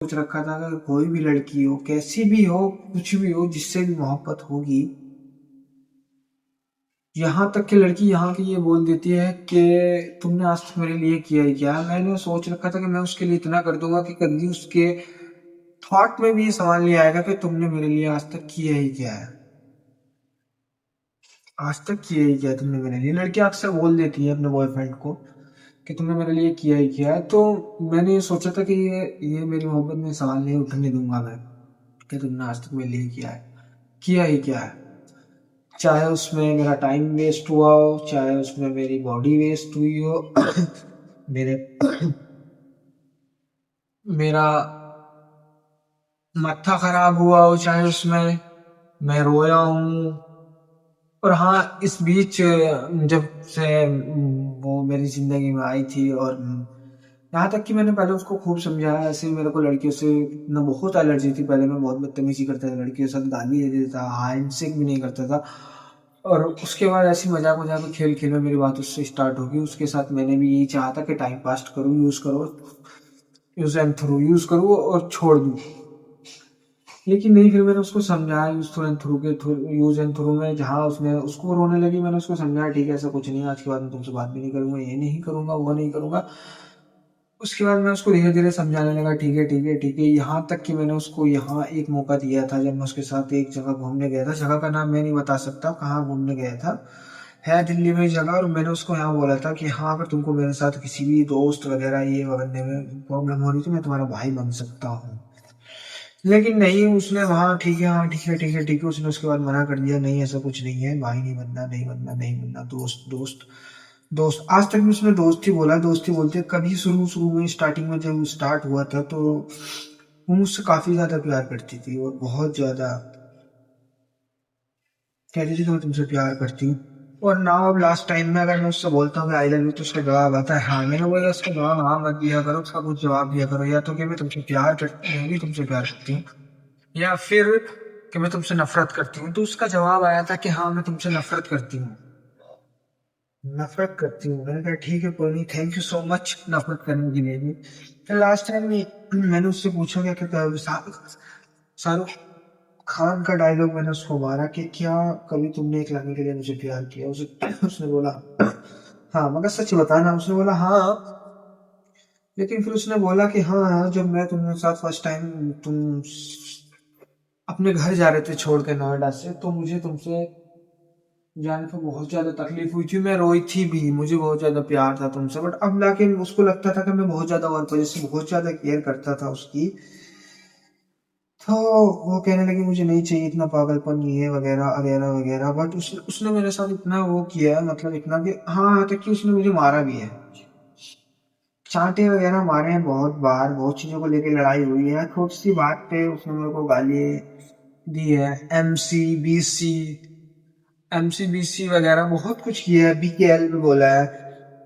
सोच रखा था कि कोई भी लड़की हो, कैसी भी हो, कुछ भी हो, जिससे भी मोहब्बत होगी, यहाँ तक कि लड़की यहाँ की ये बोल देती है कि तुमने आज तक मेरे लिए किया ही क्या। मैंने सोच रखा था कि मैं उसके लिए इतना कर दूंगा कि कभी उसके थॉट में भी ये सवाल नहीं आएगा कि तुमने मेरे लिए आज तक किया ही क्या है। आज तक किया ही क्या है तुमने मेरे लिए। लड़कियां अक्सर बोल देती है अपने बॉयफ्रेंड को कि तुमने मेरे लिए किया ही किया है। तो मैंने ये सोचा था कि ये मेरी मोहब्बत में सवाल नहीं उठने दूंगा मैं कि तुमने आज तक मेरे लिए किया ही क्या है। चाहे उसमें मेरा टाइम वेस्ट हुआ हो, चाहे उसमें मेरी बॉडी वेस्ट हुई हो, मेरे मेरा माथा खराब हुआ हो, चाहे उसमें मैं रोया हूँ। और हाँ, इस बीच जब से वो मेरी जिंदगी में आई थी, और यहाँ तक कि मैंने पहले उसको खूब समझाया। ऐसे मेरे को लड़कियों से ना बहुत एलर्जी थी, पहले मैं बहुत बदतमीजी करता था लड़कियों के साथ, गाली दे देता था, हैंडशेक भी नहीं करता था। और उसके बाद ऐसी मजाक मजाक में खेल खेल में मेरी बात उससे स्टार्ट होगी। उसके साथ मैंने भी यही चाहा था कि टाइम पास करूँ, यूज एंड थ्रू यूज करूँ और छोड़ दूँ। लेकिन नहीं, फिर मैंने उसको समझाया यूज एंड थ्रू में, जहाँ उसने उसको रोने लगी, मैंने उसको समझाया ठीक है ऐसा कुछ नहीं है, आज के बाद मैं तुमसे बात भी नहीं करूंगा, ये नहीं करूंगा, वो नहीं करूंगा। उसके बाद मैं उसको धीरे धीरे समझाने लगा, ठीक है ठीक है ठीक है। यहाँ तक कि मैंने उसको यहाँ एक मौका दिया था जब मैं उसके साथ एक जगह घूमने गया था। जगह का नाम मैं नहीं बता सकता कहाँ घूमने गया था, है दिल्ली में जगह। और मैंने उसको यहाँ बोला था कि हाँ, अगर तुमको मेरे साथ किसी भी दोस्त वगैरह ये वगैरह में प्रॉब्लम हो रही तो मैं तुम्हारा भाई बन सकता हूँ। लेकिन नहीं, उसने वहाँ ठीक है, हाँ ठीक है ठीक है ठीक है, उसने उसके बाद मना कर दिया, नहीं ऐसा कुछ नहीं है, भाई नहीं बनना, नहीं बनना, नहीं बनना, दोस्त दोस्त दोस्त। आज तक भी उसने दोस्त ही बोला, दोस्त ही बोलते। कभी शुरू शुरू में स्टार्टिंग में जब स्टार्ट हुआ था तो वो मुझसे काफी ज्यादा प्यार करती थी, और बहुत ज्यादा कहती थी कि मैं तुमसे प्यार करती हूँ। और ना अब लास्ट टाइम में अगर मैं उससे बोलता हूँ आई लव यू तो उसका जवाब आता है हाँ। मैंने बोला उसका जवाब हाँ मत दिया करो, उसका कुछ जवाब दिया करो, या तो कि मैं तुमसे प्यार करती हूँ, तुमसे प्यार करती हूँ, या फिर कि मैं तुमसे नफरत करती हूँ। तो उसका जवाब आया था कि हाँ मैं तुमसे नफरत करती हूँ, नफरत करती हूँ। मैंने कहा ठीक है कोई नहीं, थैंक यू सो मच नफरत करने के लिए भी। फिर लास्ट टाइम में मैंने उससे पूछा क्या कहता है, शाहरुख खान का डायलॉग मैंने उसको मारा कि क्या कभी तुमने एक लड़के के लिए मुझे प्यार किया। उसने बोला हाँ, मगर सच बताना। उसने बोला हाँ, लेकिन फिर उसने बोला कि हाँ, जब मैं तुम्हारे साथ फर्स्ट टाइम तुम अपने घर जा रहे थे छोड़ के नोएडा से, तो मुझे तुमसे जाने पे बहुत ज्यादा तकलीफ हुई थी, मैं रोई थी भी, मुझे बहुत ज्यादा प्यार था तुमसे। बट अब लाके उसको लगता था कि मैं बहुत ज्यादा और वजह से बहुत ज्यादा केयर करता था उसकी। तो वो कहने लगी मुझे नहीं चाहिए इतना पागलपन, ये वगैरह वगैरह वगैरह। बट उसने मेरे साथ इतना वो किया है, मतलब इतना कि हाँ, यहाँ तक कि उसने मुझे मारा भी है, चांटे वगैरह मारे हैं बहुत बार, बहुत चीजों को लेके लड़ाई हुई है। छोटी सी बात पे उसने मेरे को गाली दी है, एमसीबीसी वगैरह बहुत कुछ किया है, बीकेएल भी बोला है।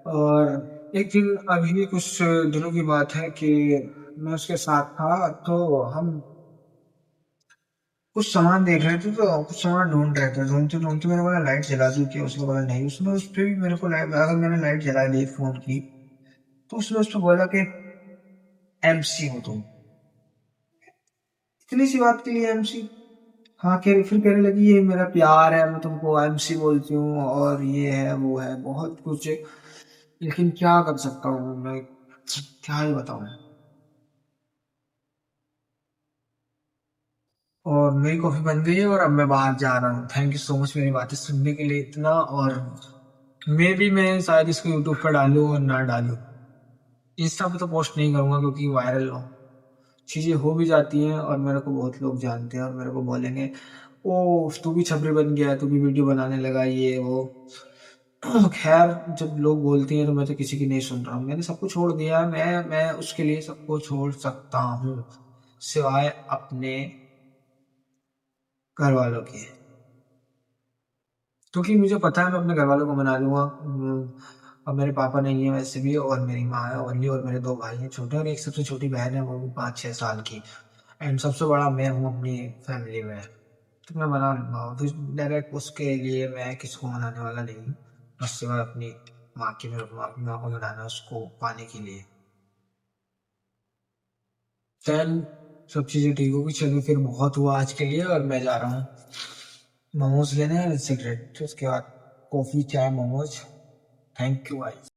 और एक दिन अभी कुछ दिनों की बात है कि मैं उसके साथ था, तो हम कुछ सामान देख रहे थे, तो कुछ सामान ढूंढ रहे थे, ढूंढते ढूंढते मैंने बोला लाइट जला दूं क्या। उसने बोला नहीं। उसने उस पर भी मेरे को अगर मैंने लाइट जला ली फोन की, तो उसने उस पर बोला कि एमसी हो तुम, इतनी सी बात के लिए एमसी। हाँ, फिर कहने लगी ये मेरा प्यार है, मैं तुमको एमसी बोलती हूँ, और ये है वो है बहुत कुछ। लेकिन क्या कर सकता हूँ मैं, क्या ही बताऊँ। और मेरी कॉफी बन गई है और अब मैं बाहर जा रहा हूँ। थैंक यू सो मच मेरी बातें सुनने के लिए इतना। और मैं शायद इसको यूट्यूब पर डालूं और ना डालूं, इंस्टा पे तो पोस्ट नहीं करूंगा क्योंकि वायरल हो चीजें हो भी जाती हैं, और मेरे को बहुत लोग जानते हैं और मेरे को बोलेंगे ओ तू भी छपरी बन गया, तू भी वीडियो बनाने लगा, ये वो। खैर, जब लोग बोलते हैं तो मैं तो किसी की नहीं सुन रहा हूँ, मैंने सबको छोड़ दिया। मैं उसके लिए सबको छोड़ सकता हूँ, सिवाय अपने घर वालों के। क्योंकि मुझे पता है मैं अपने घर वालों को मना लूंगा। अब मेरे पापा नहीं है वैसे भी, और मेरी माँ है ओनली, और मेरे दो भाई हैं छोटे, और एक सबसे छोटी बहन है, वो भी 5-6 साल की। एंड सबसे बड़ा मैं हूँ अपनी फैमिली में। तो मैं मना लूंगा, तो डायरेक्ट उसके लिए मैं किसी को मनाने वाला नहीं हूँ, बस सिवाय अपनी माँ की। मेरे को अपनी माँ को मनाना है उसको पाने के लिए। देन सब चीज़ें ठीक होगी। चलो फिर बहुत हुआ आज के लिए और मैं जा रहा हूँ मोमोज लेने और सिगरेट, उसके बाद कॉफ़ी चाय मोमोज। थैंक यू भाई।